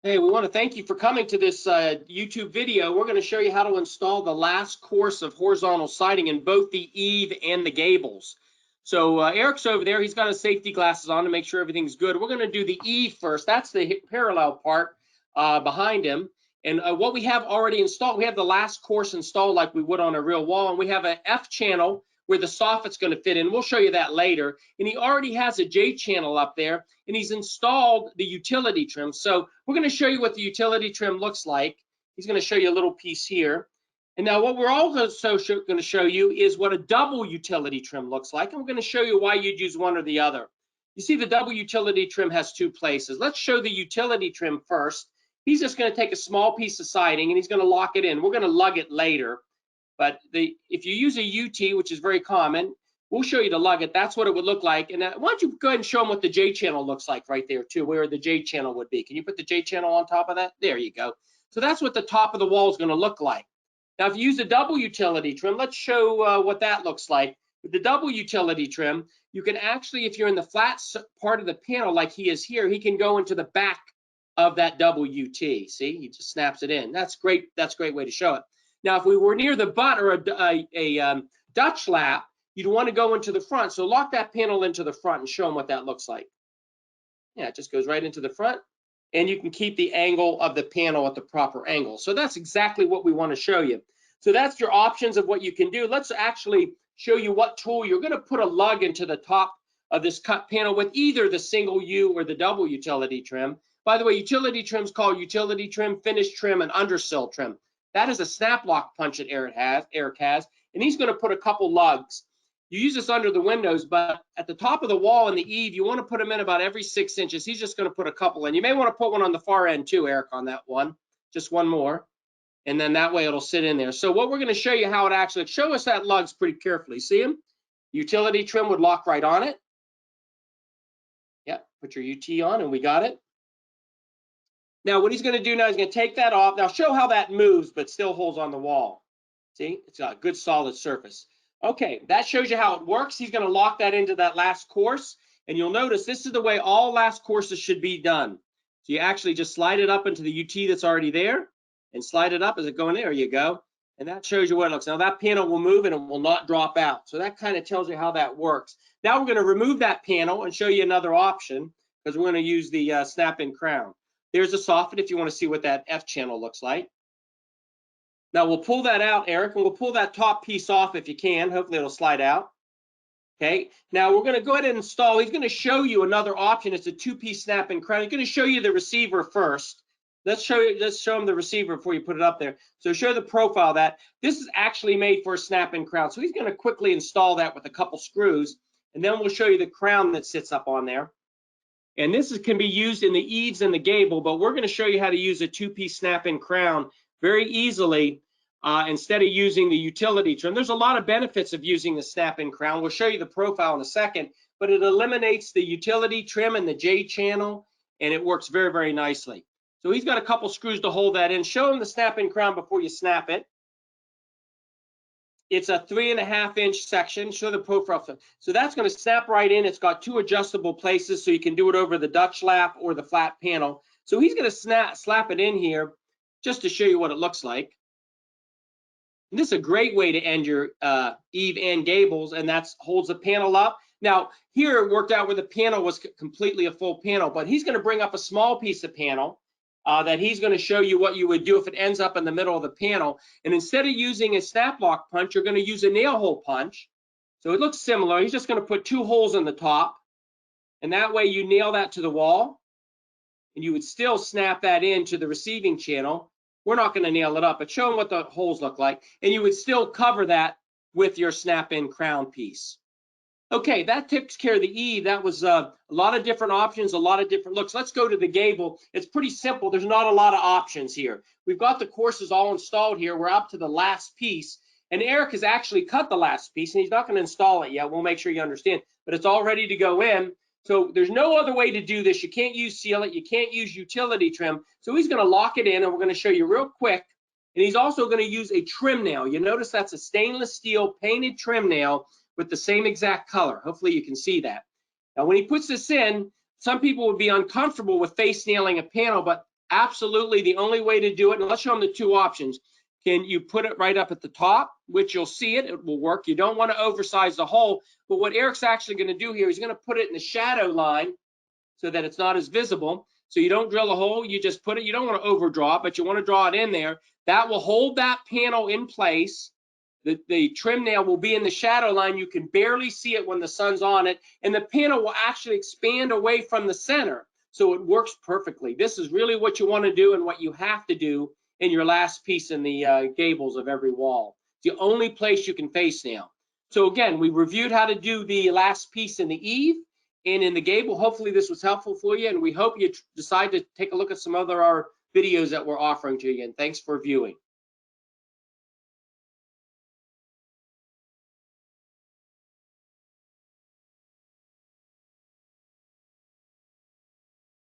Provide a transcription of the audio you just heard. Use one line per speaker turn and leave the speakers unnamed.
Hey, we want to thank you for coming to this YouTube video. We're going to show you how to install the last course of horizontal siding in both the Eave and the Gables. So Eric's over there. He's got his safety glasses on to make sure everything's good. We're going to do the Eave first. That's the parallel part behind him. And what we have already installed, we have the last course installed like we would on a real wall. And we have an F channel where the soffit's going to fit in. We'll show you that later. And he already has a J channel up there, and he's installed the utility trim. So we're going to show you what the utility trim looks like. He's going to show you a little piece here. And now what we're also going to show you is what a double utility trim looks like. And we're going to show you why you'd use one or the other. You see the double utility trim has two places. Let's show the utility trim first. He's just going to take a small piece of siding and he's going to lock it in. We're going to lug it later. But if you use a UT, which is very common, we'll show you to lug it. That's what it would look like. And why don't you go ahead and show them what the J channel looks like right there too, where the J channel would be. Can you put the J channel on top of that? There you go. So that's what the top of the wall is going to look like. Now, if you use a double utility trim, let's show what that looks like. With the double utility trim, you can actually, if you're in the flat part of the panel like he is here, he can go into the back of that double UT. See, he just snaps it in. That's great. That's a great way to show it. Now, if we were near the butt or a Dutch lap, you'd want to go into the front. So lock that panel into the front and show them what that looks like. Yeah, it just goes right into the front. And you can keep the angle of the panel at the proper angle. So that's exactly what we want to show you. So that's your options of what you can do. Let's actually show you what tool you're going to put a lug into the top of this cut panel with either the single U or the double utility trim. By the way, utility trim is called utility trim, finish trim, and undersill trim. That is a snap lock punch that Eric has, and he's going to put a couple lugs. You use this under the windows, but at the top of the wall in the Eave, you want to put them in about every 6 inches. He's just going to put a couple in. You may want to put one on the far end too, Eric, on that one. Just one more, and then that way it'll sit in there. So what we're going to show you how it actually, show us that lugs pretty carefully. See him? Utility trim would lock right on it. Yep, put your UT on, and we got it. Now, what he's going to do now, he's going to take that off. Now, show how that moves, but still holds on the wall. See, it's got a good solid surface. Okay, that shows you how it works. He's going to lock that into that last course. And you'll notice this is the way all last courses should be done. So you actually just slide it up into the UT that's already there and slide it up as it going there. You go. And that shows you what it looks. Now, that panel will move and it will not drop out. So that kind of tells you how that works. Now, we're going to remove that panel and show you another option because we're going to use the snap-in crown. There's a soffit if you want to see what that F channel looks like. Now we'll pull that out, Eric, and we'll pull that top piece off if you can. Hopefully it'll slide out. Okay, now we're going to go ahead and install. He's going to show you another option. It's a two-piece snap-in crown. He's going to show you the receiver first. Let's show him the receiver before you put it up there. So show the profile of that. This is actually made for a snap-in crown. So he's going to quickly install that with a couple screws, and then we'll show you the crown that sits up on there. And this can be used in the eaves and the gable, but we're going to show you how to use a two-piece snap-in crown very easily instead of using the utility trim. There's a lot of benefits of using the snap-in crown. We'll show you the profile in a second, but it eliminates the utility trim and the J channel, and it works very, very nicely. So he's got a couple screws to hold that in. Show him the snap-in crown before you snap it. It's a 3.5-inch section. Show the profile. So that's going to snap right in. It's got two adjustable places, so you can do it over the Dutch lap or the flat panel. So he's going to slap it in here just to show you what it looks like. And this is a great way to end your Eave and Gables, and that holds the panel up. Now, here it worked out where the panel was completely a full panel, but he's going to bring up a small piece of panel that he's going to show you what you would do if it ends up in the middle of the panel. And instead of using a snap lock punch, you're going to use a nail hole punch. So it looks similar. He's just going to put two holes in the top, and that way you nail that to the wall, and you would still snap that into the receiving channel. We're not going to nail it up, but show them what the holes look like, and you would still cover that with your snap-in crown piece. Okay, that takes care of the Eave. That was a lot of different options, a lot of different looks. Let's go to the gable. It's pretty simple. There's not a lot of options here. We've got the courses all installed here. We're up to the last piece, and Eric has actually cut the last piece, and he's not going to install it yet. We'll make sure you understand, but it's all ready to go in. So there's no other way to do this. You can't use sealant. You can't use utility trim. So he's going to lock it in, and we're going to show you real quick. And he's also going to use a trim nail. You notice that's a stainless steel painted trim nail with the same exact color. Hopefully you can see that. Now when he puts this in, some people would be uncomfortable with face nailing a panel, but Absolutely, the only way to do it, and let's show them the two options. Can you put it right up at the top, which you'll see it will work. You don't want to oversize the hole, but what Eric's actually going to do here, he's going to put it in the shadow line so that it's not as visible. So you don't drill a hole, you just put it, you don't want to overdraw it, but you want to draw it in there. That will hold that panel in place. The trim nail will be in the shadow line. You can barely see it when the sun's on it, and the panel will actually expand away from the center. So it works perfectly. This is really what you want to do and what you have to do in your last piece in the gables of every wall. It's the only place you can face nail. So again, we reviewed how to do the last piece in the eave and in the gable. Hopefully this was helpful for you, and we hope you decide to take a look at some other our videos that we're offering to you. And thanks for viewing.